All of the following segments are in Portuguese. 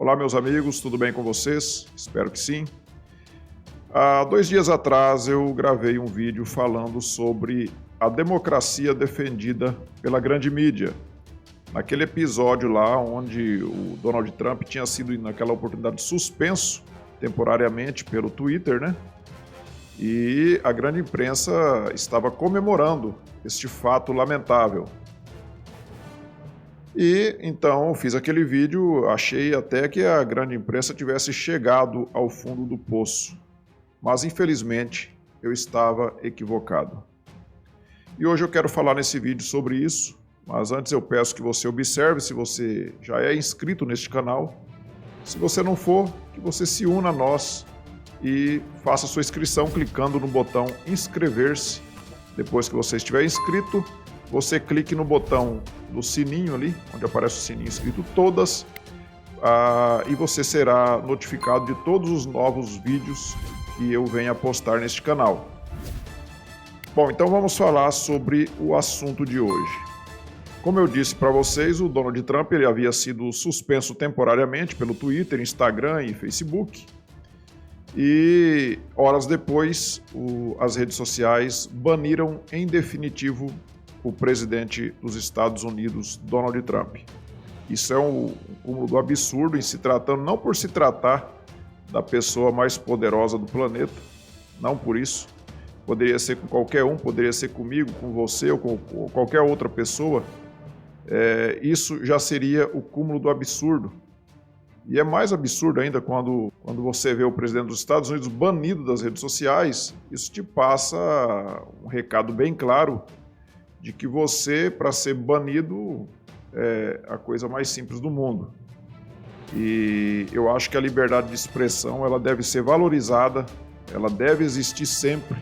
Olá, meus amigos, tudo bem com vocês? Espero que sim. Há 2 dias atrás eu gravei um vídeo falando sobre a democracia defendida pela grande mídia. Naquele episódio lá onde o Donald Trump tinha sido, naquela oportunidade, suspenso temporariamente pelo Twitter, né? E a grande imprensa estava comemorando este fato lamentável. E então fiz aquele vídeo, achei até que a grande imprensa tivesse chegado ao fundo do poço. Mas infelizmente eu estava equivocado. E hoje eu quero falar nesse vídeo sobre isso, mas antes eu peço que você observe se você já é inscrito neste canal. Se você não for, que você se una a nós e faça sua inscrição clicando no botão inscrever-se. Depois que você estiver inscrito, você clique no botão do sininho ali, onde aparece o sininho escrito todas, e você será notificado de todos os novos vídeos que eu venho a postar neste canal. Bom, então vamos falar sobre o assunto de hoje. Como eu disse para vocês, o Donald Trump ele havia sido suspenso temporariamente pelo Twitter, Instagram e Facebook. E horas depois, as redes sociais baniram em definitivo o presidente dos Estados Unidos, Donald Trump. Isso é um cúmulo do absurdo em se tratando, não por se tratar da pessoa mais poderosa do planeta, não por isso. Poderia ser com qualquer um, poderia ser comigo, com você ou com qualquer outra pessoa. Isso já seria o cúmulo do absurdo. E é mais absurdo ainda quando você vê o presidente dos Estados Unidos banido das redes sociais. Isso te passa um recado bem claro de que você, para ser banido, é a coisa mais simples do mundo. E eu acho que a liberdade de expressão ela deve ser valorizada, ela deve existir sempre.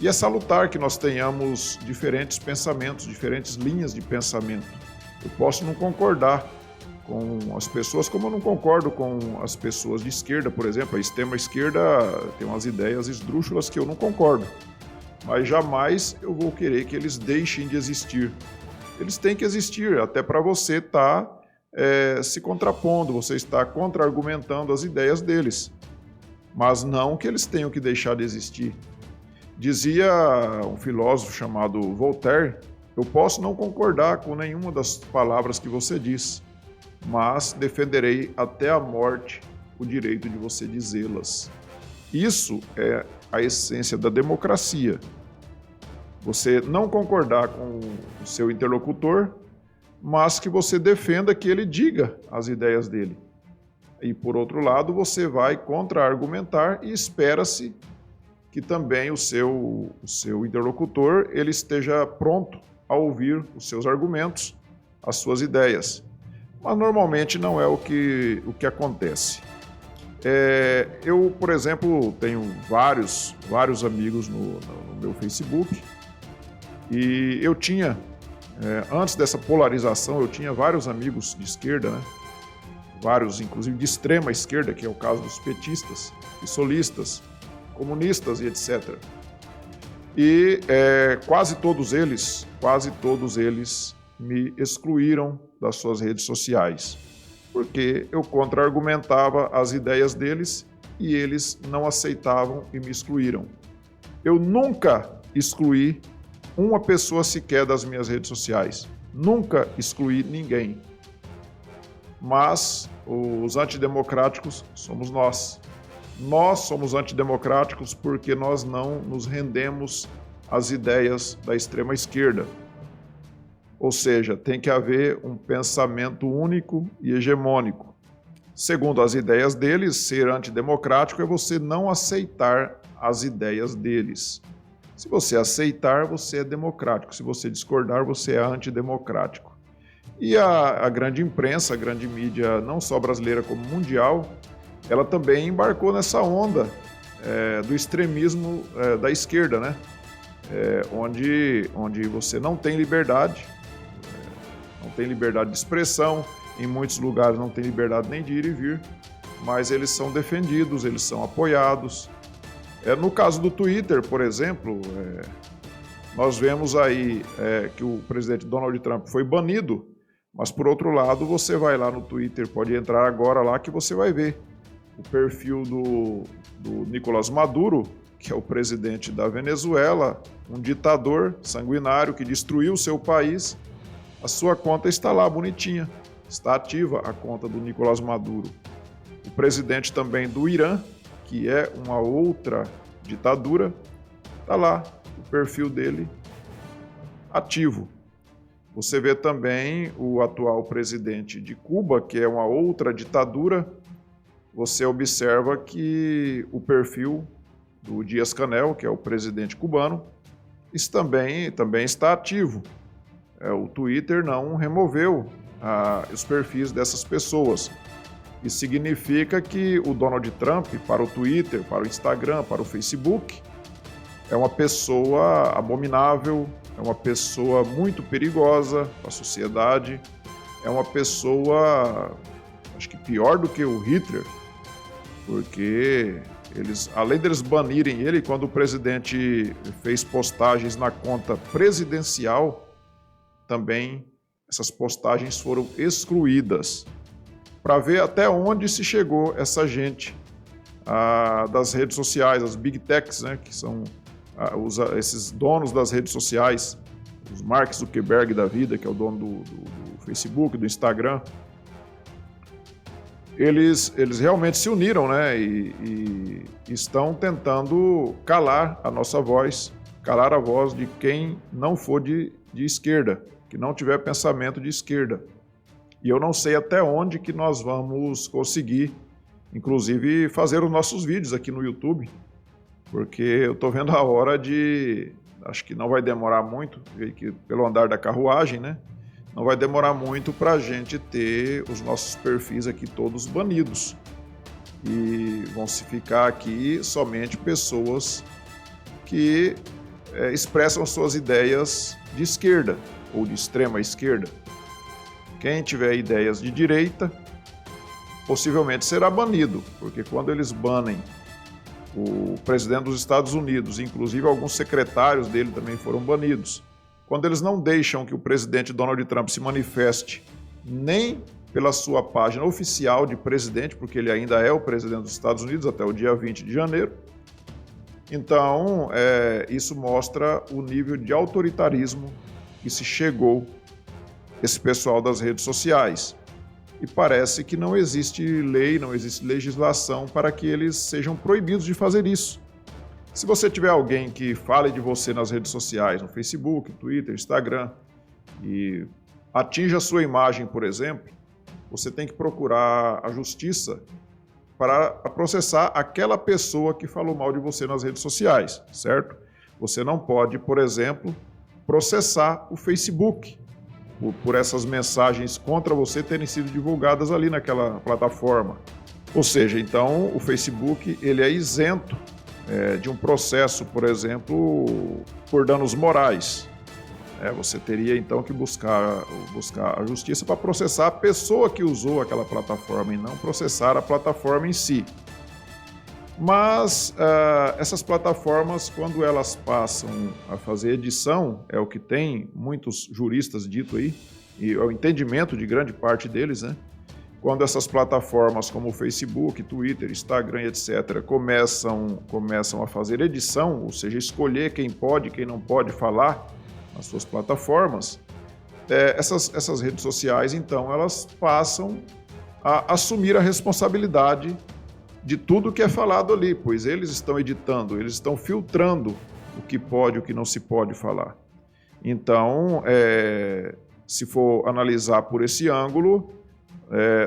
E é salutar que nós tenhamos diferentes pensamentos, diferentes linhas de pensamento. Eu posso não concordar com as pessoas, como eu não concordo com as pessoas de esquerda, por exemplo. A extrema esquerda tem umas ideias esdrúxulas que eu não concordo. Mas jamais eu vou querer que eles deixem de existir. Eles têm que existir, até para você estar se contrapondo, você está contra-argumentando as ideias deles. Mas não que eles tenham que deixar de existir. Dizia um filósofo chamado Voltaire, eu posso não concordar com nenhuma das palavras que você diz, mas defenderei até a morte o direito de você dizê-las. Isso é a essência da democracia. Você não concordar com o seu interlocutor, mas que você defenda que ele diga as ideias dele. E, por outro lado, você vai contra-argumentar e espera-se que também o seu interlocutor ele esteja pronto a ouvir os seus argumentos, as suas ideias. Mas normalmente não é o que acontece. Eu, por exemplo, tenho vários amigos no meu Facebook e eu tinha, antes dessa polarização, eu tinha vários amigos de esquerda, né? Vários, inclusive de extrema esquerda, que é o caso dos petistas, solistas, comunistas e etc. E quase todos eles me excluíram das suas redes sociais, porque eu contra-argumentava as ideias deles e eles não aceitavam e me excluíram. Eu nunca excluí uma pessoa sequer das minhas redes sociais, nunca excluí ninguém. Mas os antidemocráticos somos nós. Nós somos antidemocráticos porque nós não nos rendemos às ideias da extrema esquerda. Ou seja, tem que haver um pensamento único e hegemônico. Segundo as ideias deles, ser antidemocrático é você não aceitar as ideias deles. Se você aceitar, você é democrático. Se você discordar, você é antidemocrático. E a grande imprensa, a grande mídia, não só brasileira como mundial, ela também embarcou nessa onda do extremismo da esquerda, né? Onde você não tem liberdade, não tem liberdade de expressão, em muitos lugares não tem liberdade nem de ir e vir, mas eles são defendidos, eles são apoiados. No caso do Twitter, por exemplo, nós vemos aí que o presidente Donald Trump foi banido, Mas, por outro lado, você vai lá no Twitter, pode entrar agora lá que você vai ver o perfil do Nicolás Maduro, que é o presidente da Venezuela, um ditador sanguinário que destruiu seu país. A sua conta está lá, bonitinha, está ativa a conta do Nicolás Maduro. O presidente também do Irã, que é uma outra ditadura, está lá, o perfil dele ativo. Você vê também o atual presidente de Cuba, que é uma outra ditadura. Você observa que o perfil do Díaz-Canel, que é o presidente cubano, isso também está ativo. O Twitter não removeu os perfis dessas pessoas. Isso significa que o Donald Trump, para o Twitter, para o Instagram, para o Facebook, é uma pessoa abominável, é uma pessoa muito perigosa para a sociedade, é uma pessoa, acho que pior do que o Hitler, porque além deles banirem ele, quando o presidente fez postagens na conta presidencial, também essas postagens foram excluídas, para ver até onde se chegou essa gente das redes sociais, as big techs, né, que são esses donos das redes sociais, os Mark Zuckerberg da vida, que é o dono do Facebook, do Instagram. Eles realmente se uniram, né, e estão tentando calar a nossa voz, calar a voz de quem não for de esquerda, que não tiver pensamento de esquerda. E eu não sei até onde que nós vamos conseguir, inclusive, fazer os nossos vídeos aqui no YouTube, porque eu estou vendo a hora acho que não vai demorar muito, pelo andar da carruagem, né? Não vai demorar muito para a gente ter os nossos perfis aqui todos banidos. E vão se ficar aqui somente pessoas que expressam suas ideias de esquerda ou de extrema esquerda. Quem tiver ideias de direita, possivelmente será banido, porque quando eles banem o presidente dos Estados Unidos, inclusive alguns secretários dele também foram banidos, quando eles não deixam que o presidente Donald Trump se manifeste nem pela sua página oficial de presidente, porque ele ainda é o presidente dos Estados Unidos até o dia 20 de janeiro, então isso mostra o nível de autoritarismo que se chegou esse pessoal das redes sociais. E parece que não existe lei, não existe legislação para que eles sejam proibidos de fazer isso. Se você tiver alguém que fale de você nas redes sociais, no Facebook, Twitter, Instagram, e atinja a sua imagem, por exemplo, você tem que procurar a justiça para processar aquela pessoa que falou mal de você nas redes sociais, certo? Você não pode, por exemplo, processar o Facebook por essas mensagens contra você terem sido divulgadas ali naquela plataforma. Ou seja, então o Facebook ele é isento de um processo, por exemplo, por danos morais. Você teria então que buscar a justiça para processar a pessoa que usou aquela plataforma e não processar a plataforma em si. Mas essas plataformas, quando elas passam a fazer edição, é o que tem muitos juristas dito aí, e é o entendimento de grande parte deles, né? Quando essas plataformas como o Facebook, Twitter, Instagram, etc., começam a fazer edição, ou seja, escolher quem pode e quem não pode falar nas suas plataformas, essas redes sociais, então, elas passam a assumir a responsabilidade de tudo que é falado ali, pois eles estão editando, eles estão filtrando o que pode e o que não se pode falar. Então, se for analisar por esse ângulo,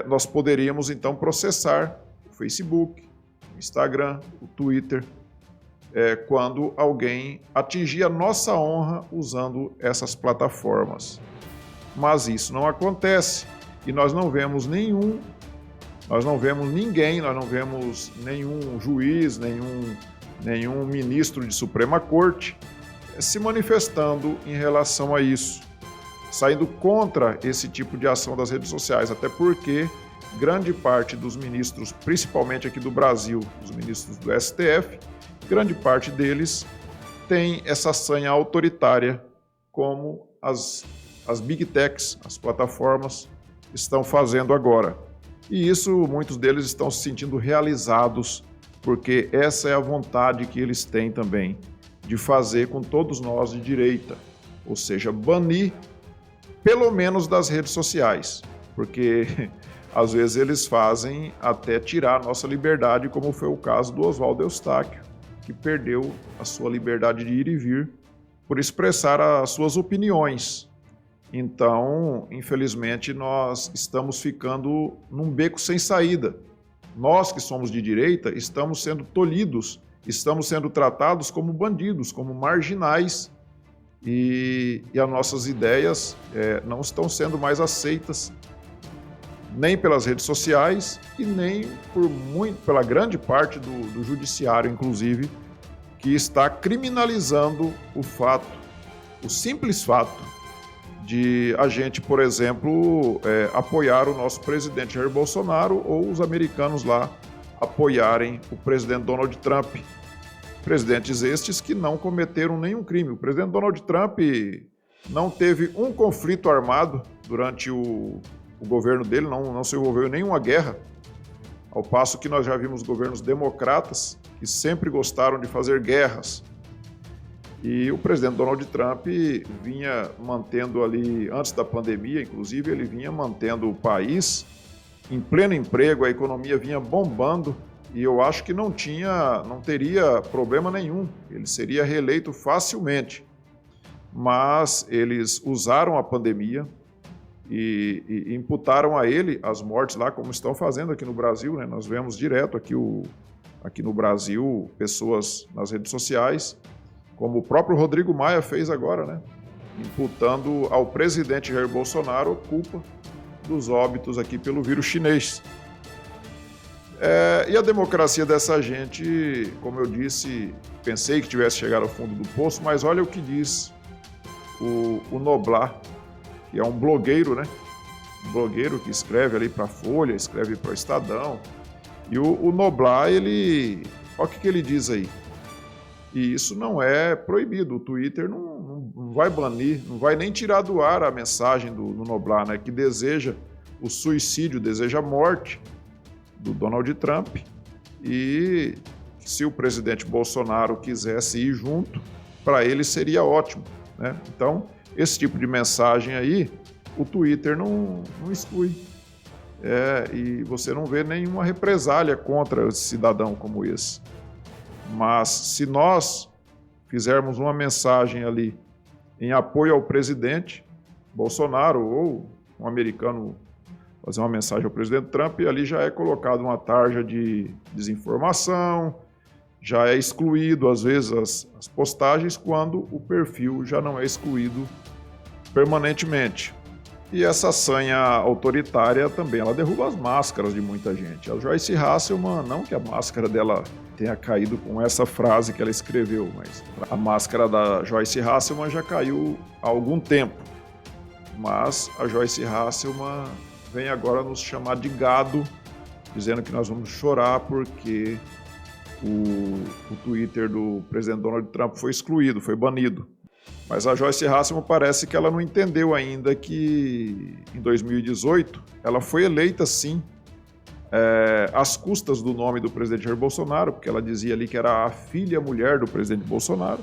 nós poderíamos então processar o Facebook, o Instagram, o Twitter, quando alguém atingir a nossa honra usando essas plataformas. Mas isso não acontece e nós não vemos ninguém, nós não vemos nenhum juiz, nenhum ministro de Suprema Corte se manifestando em relação a isso, saindo contra esse tipo de ação das redes sociais, até porque grande parte dos ministros, principalmente aqui do Brasil, os ministros do STF, grande parte deles tem essa sanha autoritária como as as big techs, as plataformas, estão fazendo agora. E isso, muitos deles estão se sentindo realizados, porque essa é a vontade que eles têm também, de fazer com todos nós de direita, ou seja, banir pelo menos das redes sociais, porque às vezes eles fazem até tirar a nossa liberdade, como foi o caso do Oswaldo Eustáquio, que perdeu a sua liberdade de ir e vir por expressar as suas opiniões. Então, infelizmente, nós estamos ficando num beco sem saída. Nós que somos de direita estamos sendo tolhidos, estamos sendo tratados como bandidos, como marginais, e as nossas ideias não estão sendo mais aceitas nem pelas redes sociais e nem pela grande parte do judiciário, inclusive, que está criminalizando o simples fato de a gente, por exemplo, apoiar o nosso presidente Jair Bolsonaro ou os americanos lá apoiarem o presidente Donald Trump. Presidentes estes que não cometeram nenhum crime. O presidente Donald Trump não teve um conflito armado durante o governo dele, não se envolveu em nenhuma guerra, ao passo que nós já vimos governos democratas que sempre gostaram de fazer guerras. E o presidente Donald Trump vinha mantendo ali, antes da pandemia, inclusive, ele vinha mantendo o país em pleno emprego, a economia vinha bombando, e eu acho que não teria problema nenhum, ele seria reeleito facilmente. Mas eles usaram a pandemia e imputaram a ele as mortes lá, como estão fazendo aqui no Brasil, né? Nós vemos direto aqui no Brasil pessoas nas redes sociais, como o próprio Rodrigo Maia fez agora, né? Imputando ao presidente Jair Bolsonaro a culpa dos óbitos aqui pelo vírus chinês. E a democracia dessa gente, como eu disse, pensei que tivesse chegado ao fundo do poço, mas olha o que diz o Noblar, que é um blogueiro, né? Um blogueiro que escreve ali para a Folha, escreve para o Estadão. E o Noblar, olha o que ele diz aí. E isso não é proibido, o Twitter não vai banir, não vai nem tirar do ar a mensagem do Noblar, né? Que deseja o suicídio, deseja a morte do Donald Trump, e se o presidente Bolsonaro quisesse ir junto, para ele seria ótimo, né? Então, esse tipo de mensagem aí, o Twitter não exclui. E você não vê nenhuma represália contra esse cidadão como esse. Mas se nós fizermos uma mensagem ali em apoio ao presidente Bolsonaro, ou um americano fazer uma mensagem ao presidente Trump, e ali já é colocado uma tarja de desinformação, já é excluído, às vezes, as postagens, quando o perfil já não é excluído permanentemente. E essa sanha autoritária também, ela derruba as máscaras de muita gente. A Joyce Hasselman, não que a máscara dela tenha caído com essa frase que ela escreveu, mas a máscara da Joyce Hasselman já caiu há algum tempo. Mas a Joyce Hasselman vem agora nos chamar de gado, dizendo que nós vamos chorar porque o Twitter do presidente Donald Trump foi excluído, foi banido. Mas a Joyce Hasselman parece que ela não entendeu ainda que em 2018 ela foi eleita sim, às custas do nome do presidente Jair Bolsonaro, porque ela dizia ali que era a filha mulher do presidente Bolsonaro,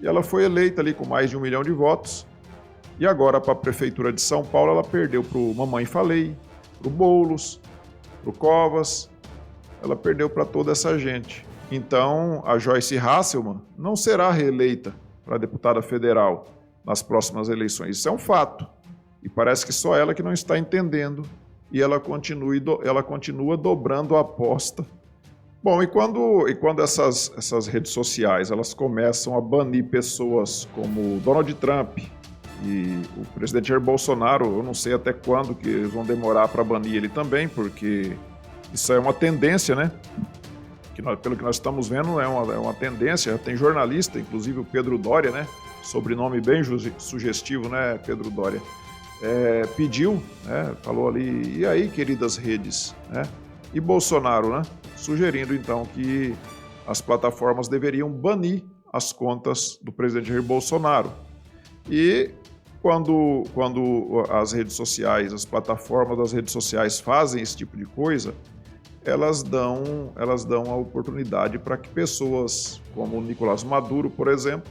e ela foi eleita ali com mais de 1 milhão de votos. E agora, para a Prefeitura de São Paulo, ela perdeu para o Mamãe Falei, para o Boulos, para o Covas, ela perdeu para toda essa gente. Então, a Joyce Hasselman não será reeleita para deputada federal nas próximas eleições. Isso é um fato. E parece que só ela que não está entendendo, e ela continua dobrando a aposta. Bom, e quando essas redes sociais elas começam a banir pessoas como Donald Trump e o presidente Jair Bolsonaro, eu não sei até quando que eles vão demorar para banir ele também, porque isso é uma tendência, né? Pelo que nós estamos vendo, é uma tendência. Tem jornalista, inclusive o Pedro Doria, né? Sobrenome bem sugestivo, né, Pedro Doria? Pediu, né? Falou ali, e aí, queridas redes, né? E Bolsonaro, né? Sugerindo, então, que as plataformas deveriam banir as contas do presidente Jair Bolsonaro. E quando as redes sociais, as plataformas das redes sociais fazem esse tipo de coisa, elas dão a oportunidade para que pessoas como o Nicolás Maduro, por exemplo,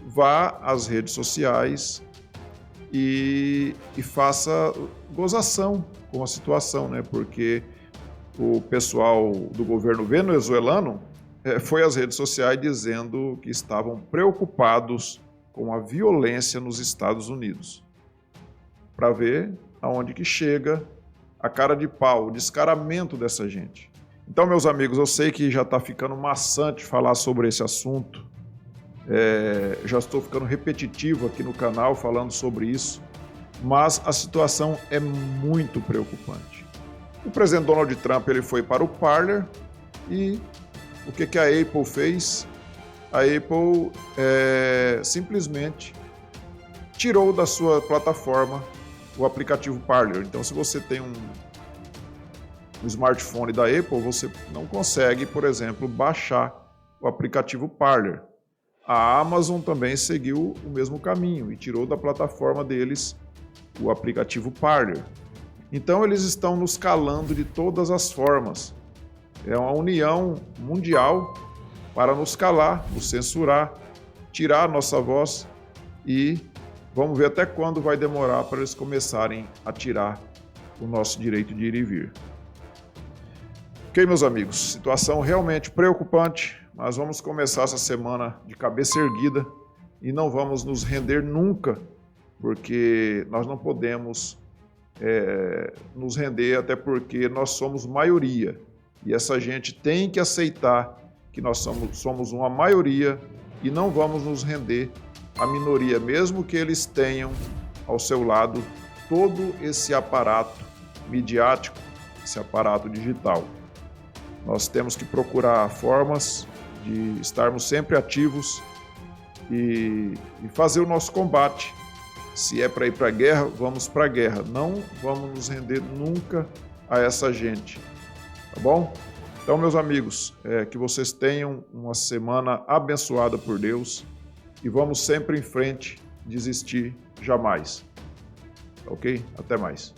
vá às redes sociais e faça gozação com a situação, né? Porque o pessoal do governo venezuelano foi às redes sociais dizendo que estavam preocupados com a violência nos Estados Unidos, para ver aonde que chega a cara de pau, o descaramento dessa gente. Então, meus amigos, eu sei que já está ficando maçante falar sobre esse assunto, já estou ficando repetitivo aqui no canal falando sobre isso, mas a situação é muito preocupante. O presidente Donald Trump ele foi para o Parler e o que a Apple fez? A Apple simplesmente tirou da sua plataforma o aplicativo Parler. Então, se você tem um smartphone da Apple, você não consegue, por exemplo, baixar o aplicativo Parler. A Amazon também seguiu o mesmo caminho e tirou da plataforma deles o aplicativo Parler. Então, eles estão nos calando de todas as formas. É uma união mundial para nos calar, nos censurar, tirar a nossa voz e vamos ver até quando vai demorar para eles começarem a tirar o nosso direito de ir e vir. Ok, meus amigos, situação realmente preocupante, mas vamos começar essa semana de cabeça erguida e não vamos nos render nunca, porque nós não podemos nos render, até porque nós somos maioria e essa gente tem que aceitar que nós somos uma maioria e não vamos nos render à minoria, mesmo que eles tenham ao seu lado todo esse aparato midiático, esse aparato digital. Nós temos que procurar formas de estarmos sempre ativos e fazer o nosso combate. Se é para ir para a guerra, vamos para a guerra. Não vamos nos render nunca a essa gente, tá bom? Então, meus amigos, que vocês tenham uma semana abençoada por Deus e vamos sempre em frente, desistir jamais. Ok? Até mais.